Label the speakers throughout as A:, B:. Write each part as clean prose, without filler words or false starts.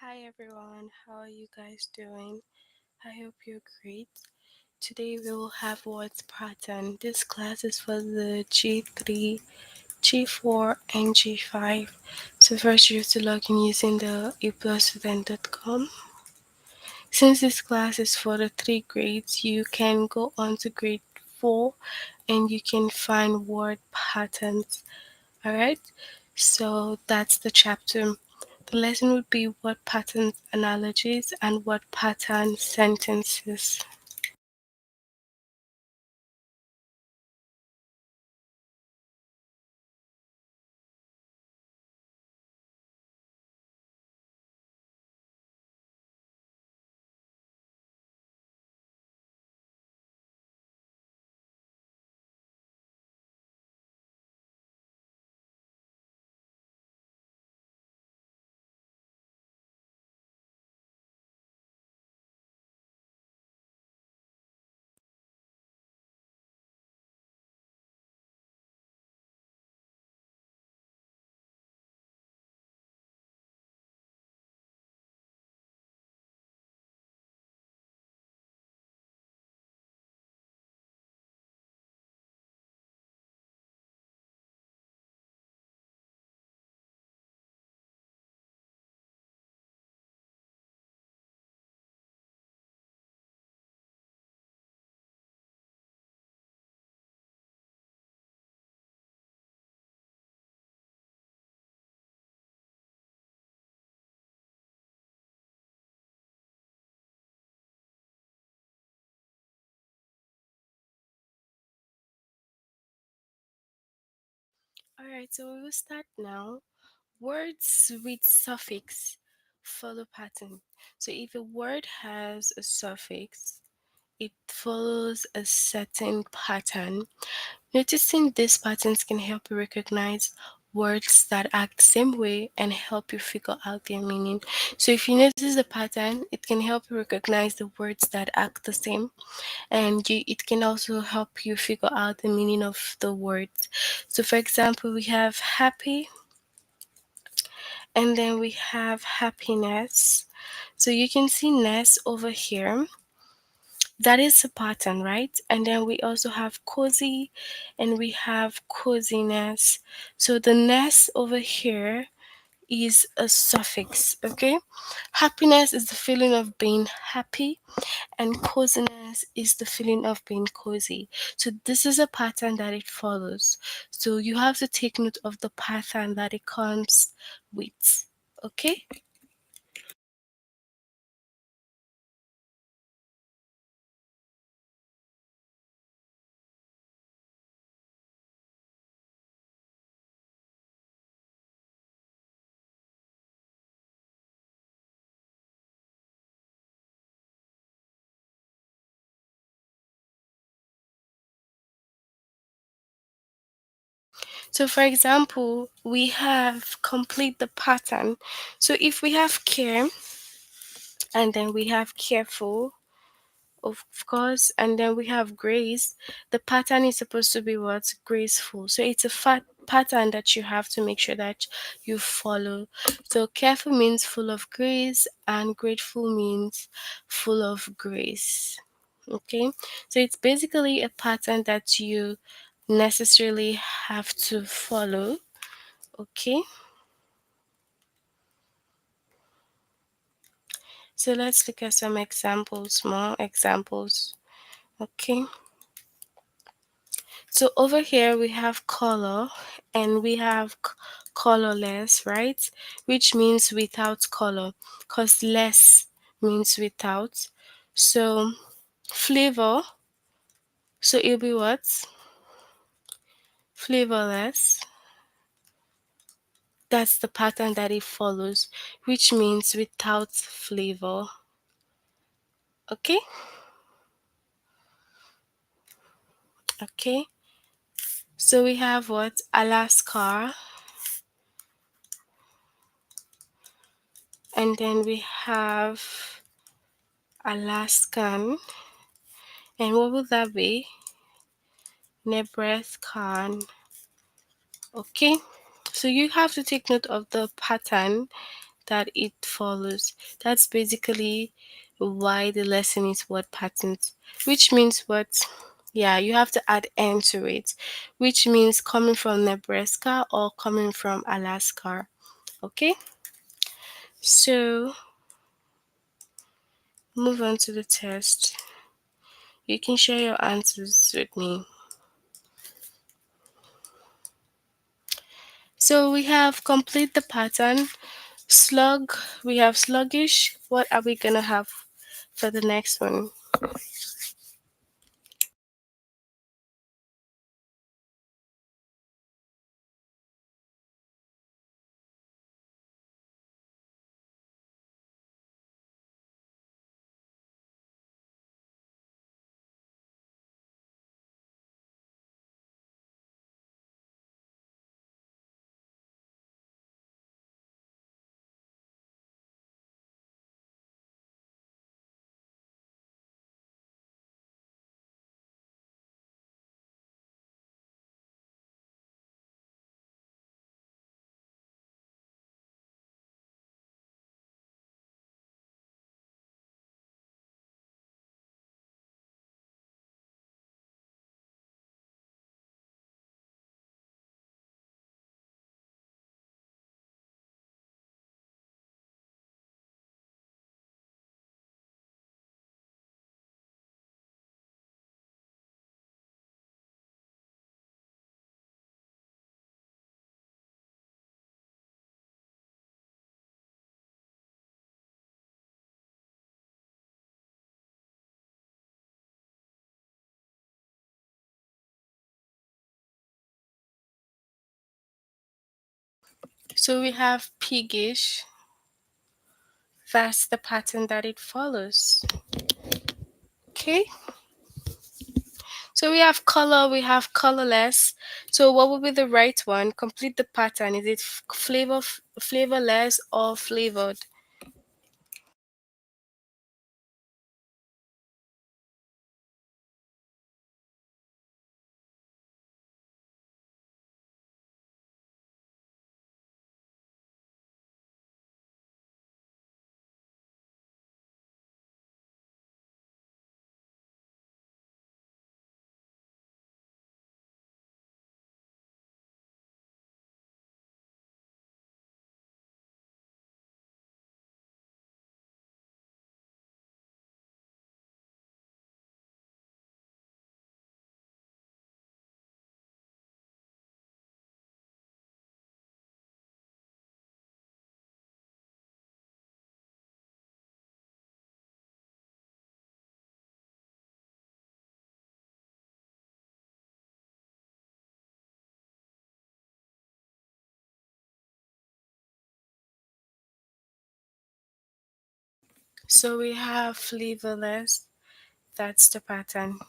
A: Hi everyone, how are you guys doing? I hope you're great. Today we will have words pattern. This class is for the G3, G4, and G5. So first you have to log in using the aplusstudent.com. Since this class is for the three grades, you can go on to grade 4 and you can find word patterns. Alright? So that's the chapter. The lesson would be word pattern analogies and word pattern sentences. Alright, so we will start now. Words with suffix follow pattern. So if a word has a suffix, it follows a certain pattern. Noticing these patterns can help you recognize words that act the same way and help you figure out their meaning. So if you notice the pattern, it can help you recognize the words that act the same, and it can also help you figure out the meaning of the words. So for example, we have happy and then we have happiness. So you can see ness over here. That is a pattern, right? And then we also have cozy and we have coziness. So the ness over here is a suffix, okay? Happiness is the feeling of being happy, and coziness is the feeling of being cozy. So this is a pattern that it follows. So you have to take note of the pattern that it comes with, okay? So, for example, we have complete the pattern. So, if we have care and then we have careful, of course, and then we have grace, the pattern is supposed to be what? Graceful. So, it's a pattern that you have to make sure that you follow. So, careful means full of grace, and grateful means full of grace. Okay, so it's basically a pattern that you necessarily have to follow. Okay, so let's look at some examples, more examples. Okay, so over here we have color and we have colorless, right? Which means without color, because less means without. So flavor, so it'll be what? Flavorless. That's the pattern that it follows, which means without flavor. Okay, okay. So we have what? Alaska, and then we have Alaskan, and what would that be? Nebraskan. Okay, so you have to take note of the pattern that it follows. That's basically why the lesson is word patterns, which means what? Yeah, you have to add N to it, which means coming from Nebraska or coming from Alaska. Okay, so move on to the test. You can share your answers with me. So we have complete the pattern. Slug, we have sluggish. What are we gonna have for the next one? So we have piggish. That's the pattern that it follows. Okay. So we have color, we have colorless. So what would be the right one? Complete the pattern. Is it flavorless or flavored? So we have flavorless. That's the pattern.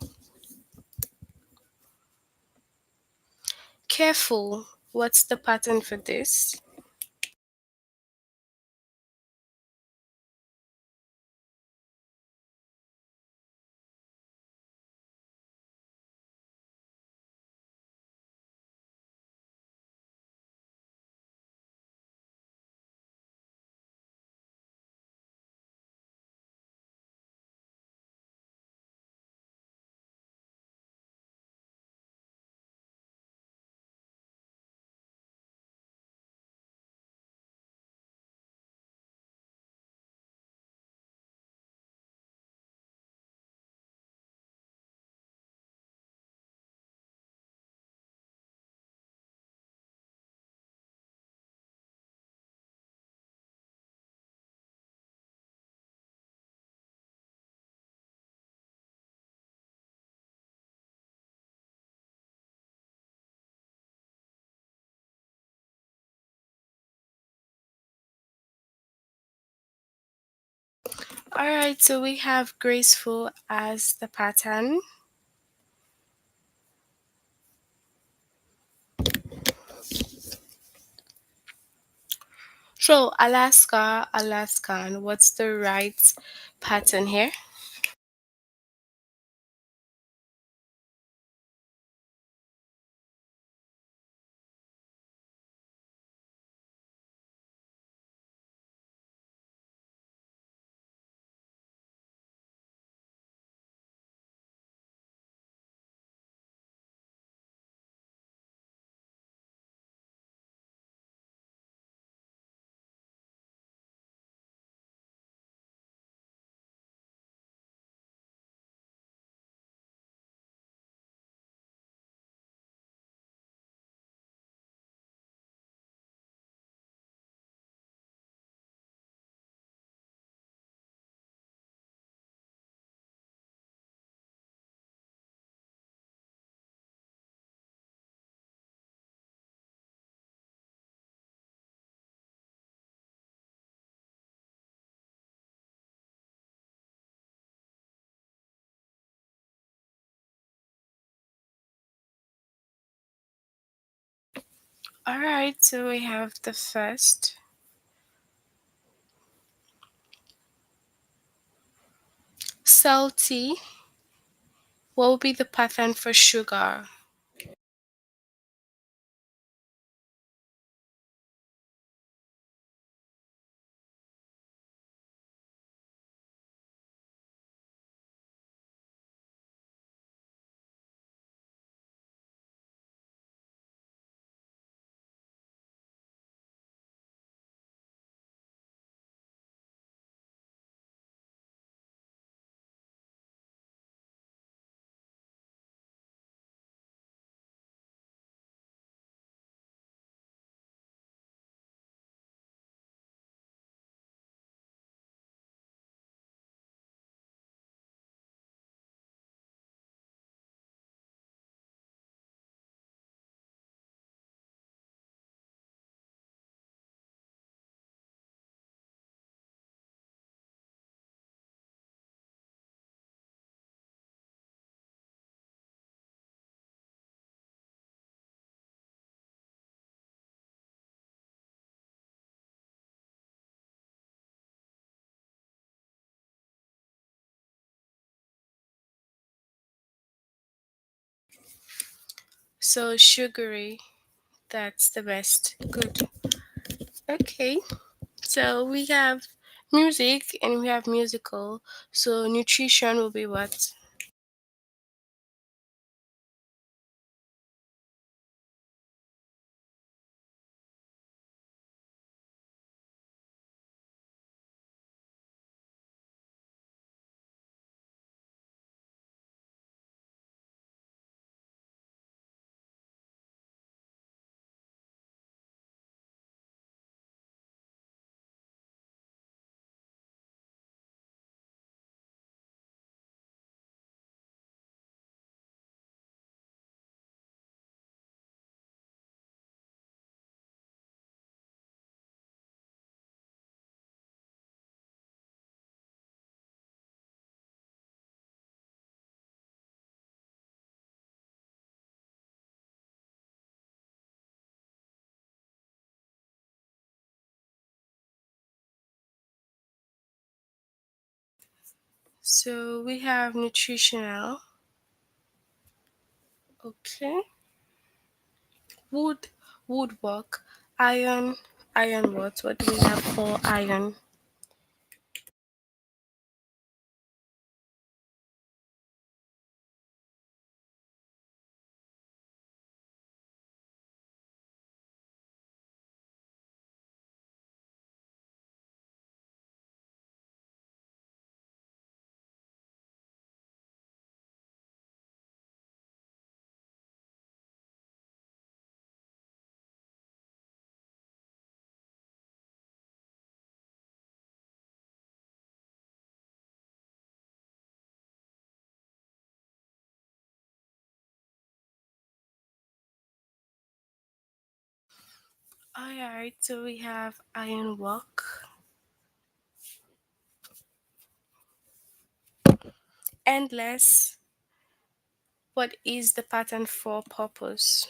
A: Careful. What's the pattern for this? Alright, so we have graceful as the pattern. So Alaska, Alaskan, what's the right pattern here? Alright, so we have the first. Salty. What will be the pattern for sugar? So sugary, that's the best. Good. Okay. So we have music and we have musical. So nutrition will be what? So we have nutritional. Okay. Wood, woodwork, iron, iron what? What do we have for iron? Alright, so we have ironwork, endless. What is the pattern for purpose?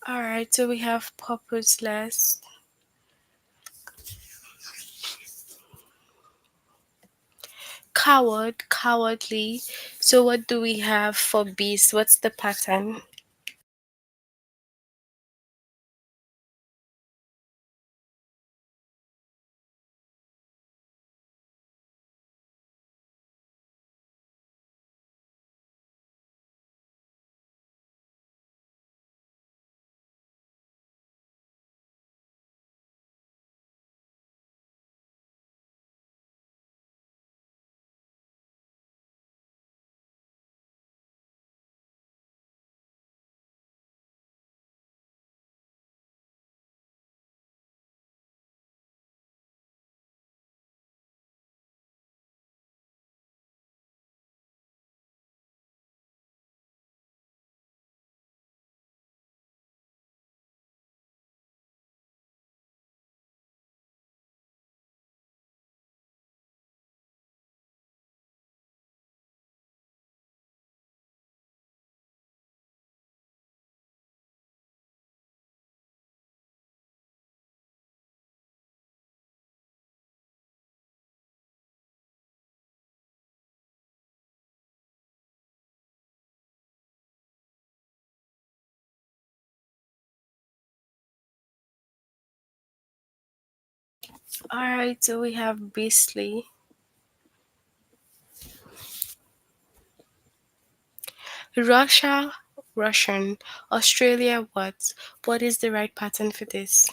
A: Alright, so we have purposeless. coward, cowardly. So what do we have for beast? What's the pattern? All right, so we have beastly. Russia, Russian. Australia, what? What is the right pattern for this?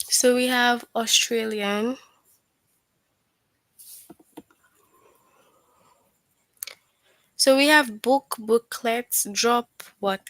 A: So we have Australian. So we have book, booklets, drop, what?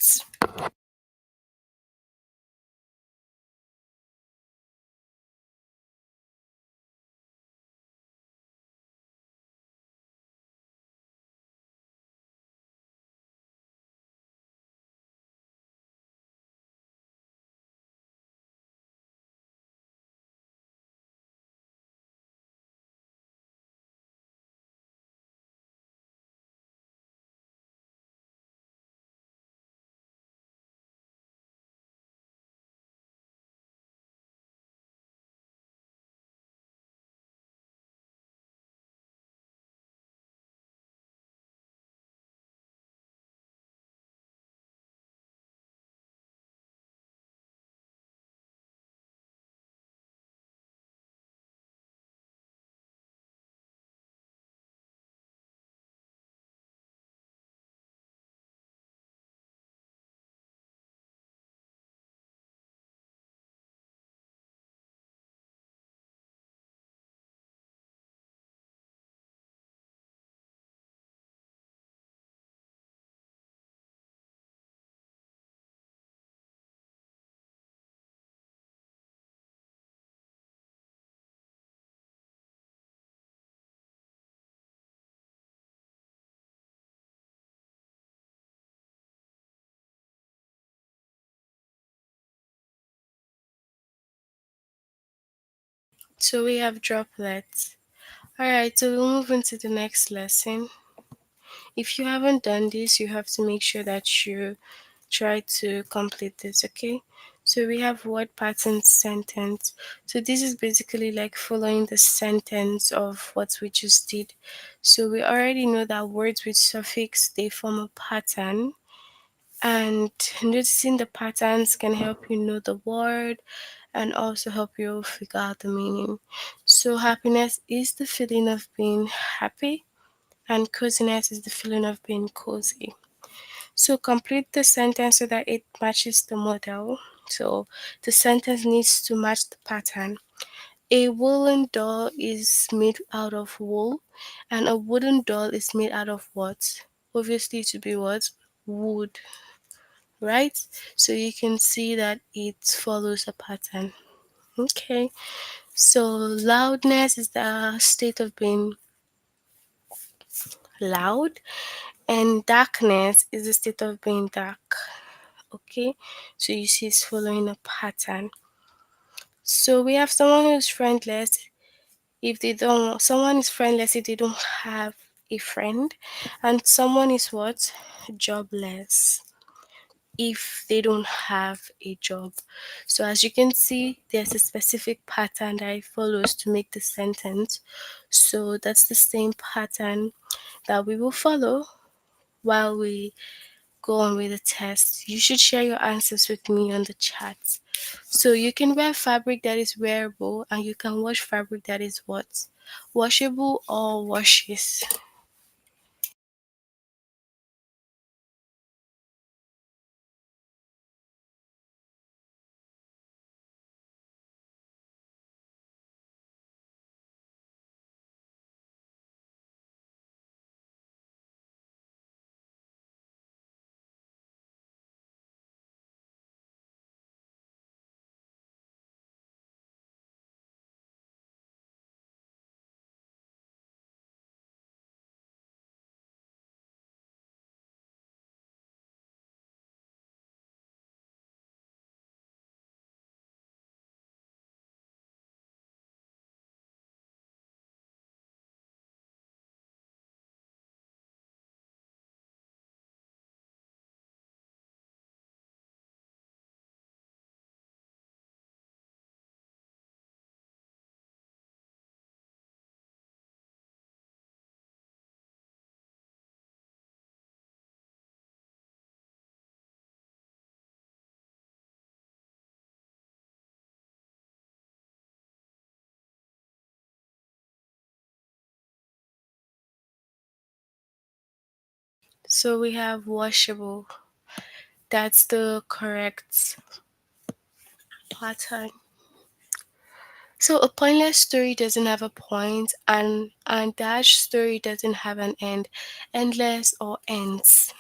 A: So we have droplets. All right, so we'll move into the next lesson. If you haven't done this, you have to make sure that you try to complete this, okay? So we have word pattern sentence. So this is basically like following the sentence of what we just did. So we already know that words with suffix, they form a pattern, and noticing the patterns can help you know the word and also help you figure out the meaning. So happiness is the feeling of being happy, and coziness is the feeling of being cozy. So complete the sentence so that it matches the model. So the sentence needs to match the pattern. A woolen doll is made out of wool, and a wooden doll is made out of what? Obviously, to be what? Wood, right? So you can see that it follows a pattern. Okay, so loudness is the state of being loud, and darkness is the state of being dark. Okay, so you see it's following a pattern. So we have someone who's friendless if they don't, someone is friendless if they don't have a friend, and someone is what? Jobless if they don't have a job. So as you can see, there's a specific pattern that it follows to make the sentence. So that's the same pattern that we will follow while we go on with the test. You should share your answers with me on the chat. So you can wear fabric that is wearable, and you can wash fabric that is what? Washable or washes. So we have washable. That's the correct pattern. So a pointless story doesn't have a point, and dash story doesn't have an end. Endless or ends.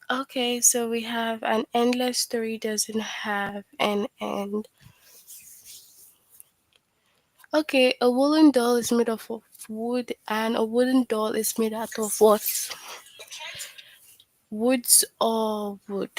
A: Okay, so we have an endless story doesn't have an end. Okay, a woolen doll is made of wood, and a wooden doll is made out of what? Woods or wood?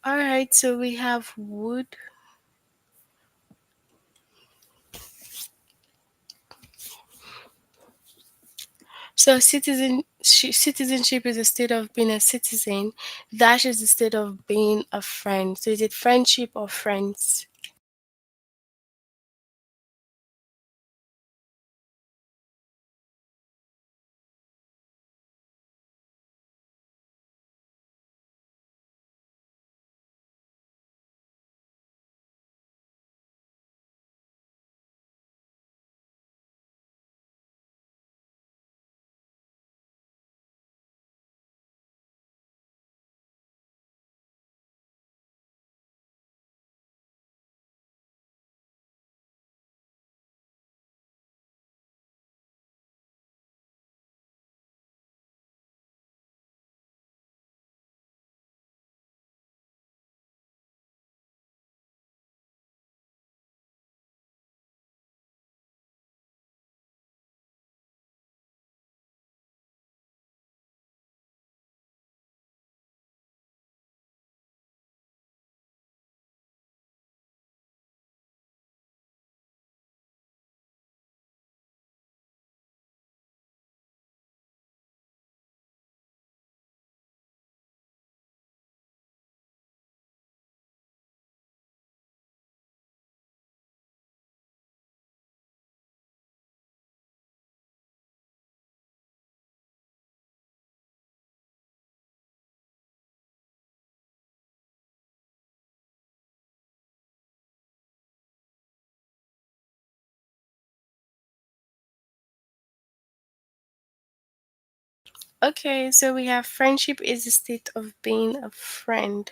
A: All right, so we have wood. So citizenship is a state of being a citizen. Dash is the state of being a friend. So is it friendship or friends? Okay, so we have friendship is a state of being a friend.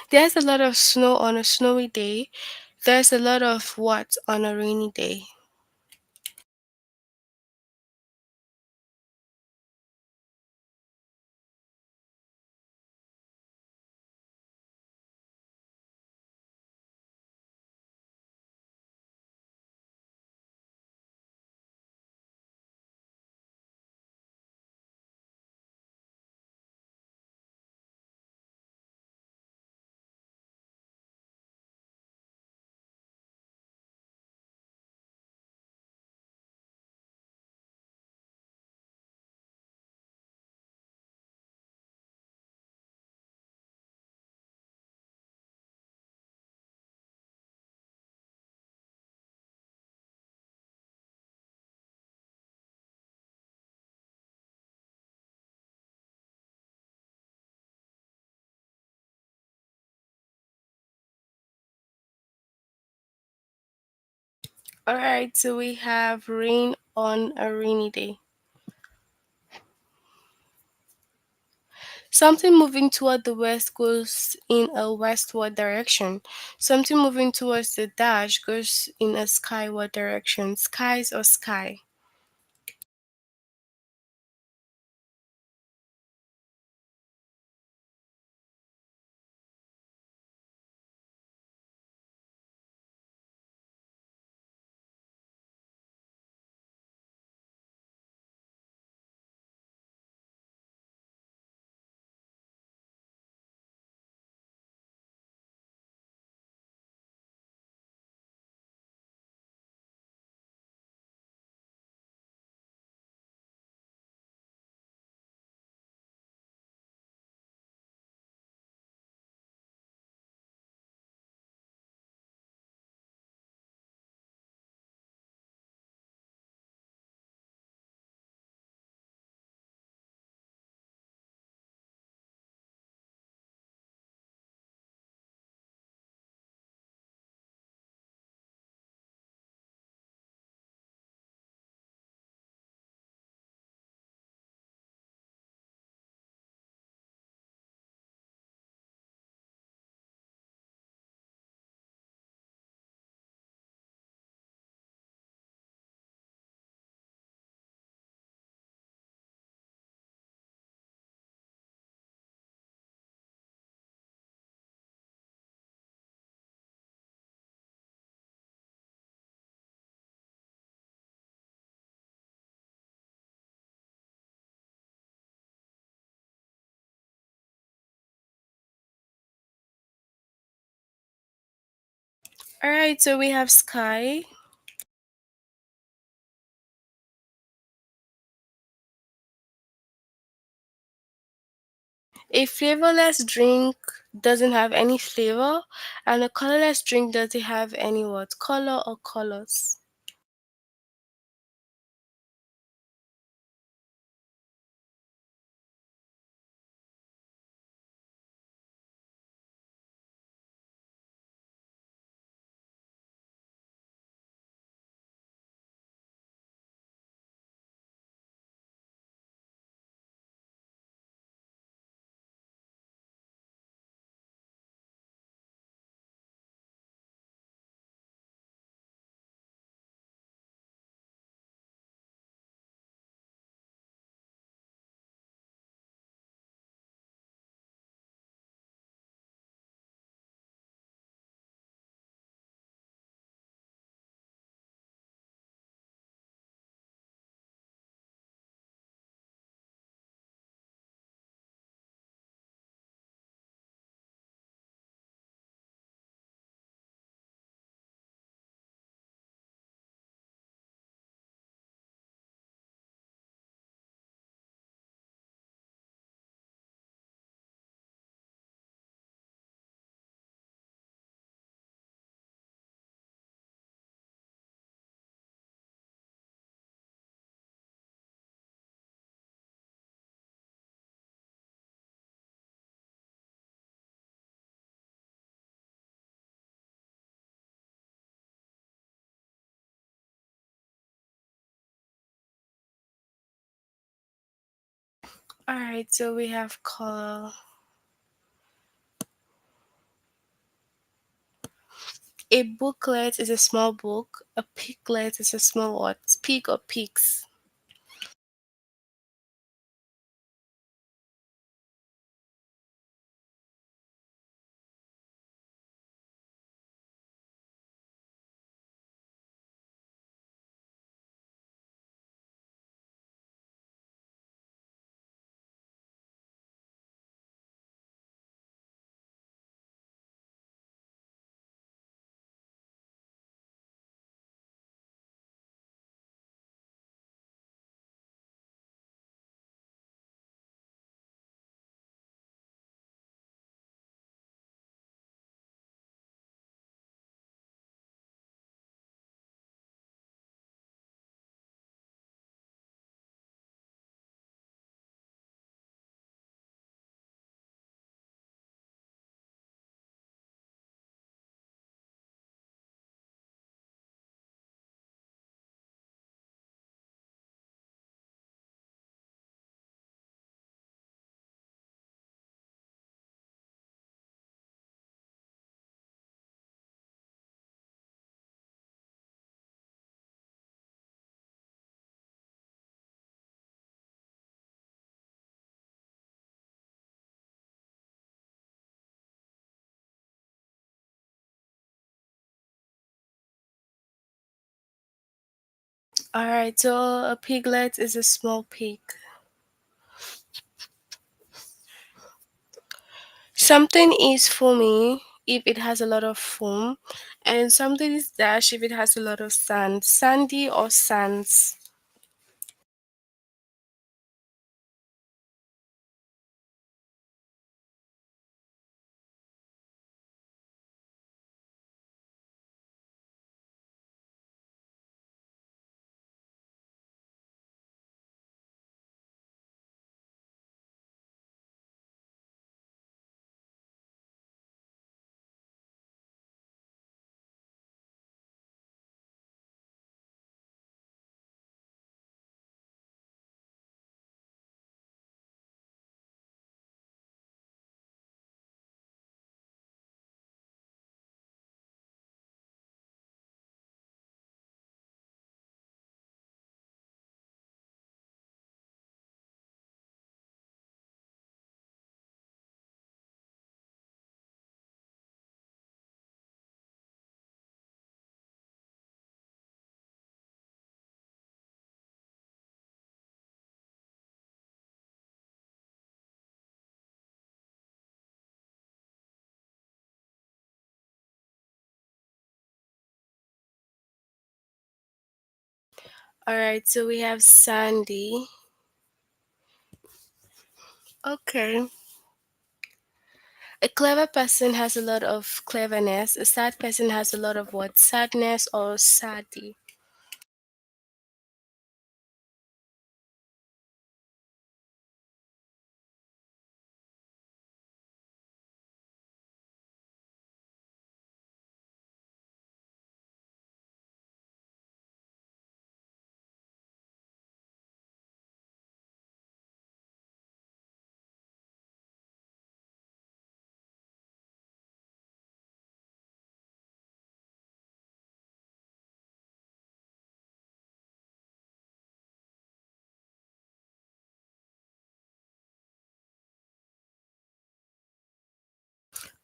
A: There's a lot of snow on a snowy day. There's a lot of what on a rainy day. All right, so we have rain on a rainy day. Something moving toward the west goes in a westward direction. Something moving towards the dash goes in a skyward direction. Skies or sky. All right, so we have sky. A flavorless drink doesn't have any flavor, and a colorless drink doesn't have any what? Color or colors. All right, so we have color. A booklet is a small book. A piglet is a small what? Pig or pigs. All right, so a piglet is a small pig. Something is foamy if it has a lot of foam, and something is dash if it has a lot of sand. Sandy or sands. All right, so we have Sandy. Okay. A clever person has a lot of cleverness. A sad person has a lot of what? Sadness or saddy.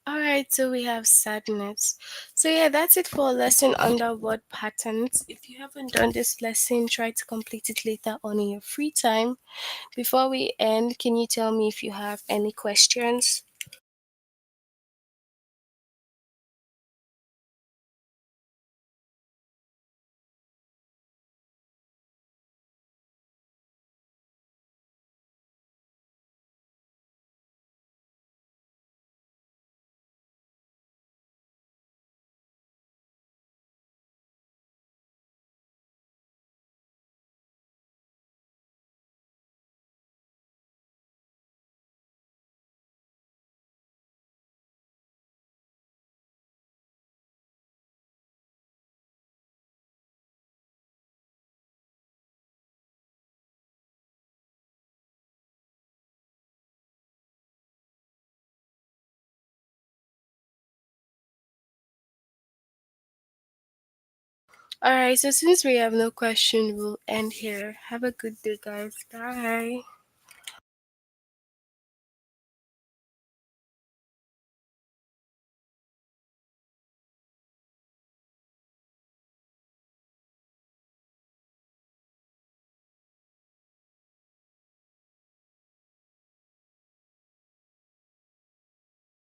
A: All right, so we have sadness. So yeah, that's it for a lesson under word patterns. If you haven't done this lesson, try to complete it later on in your free time. Before we end, can you tell me if you have any questions? All right, so since we have no question, we'll end here. Have a good day, guys. Bye.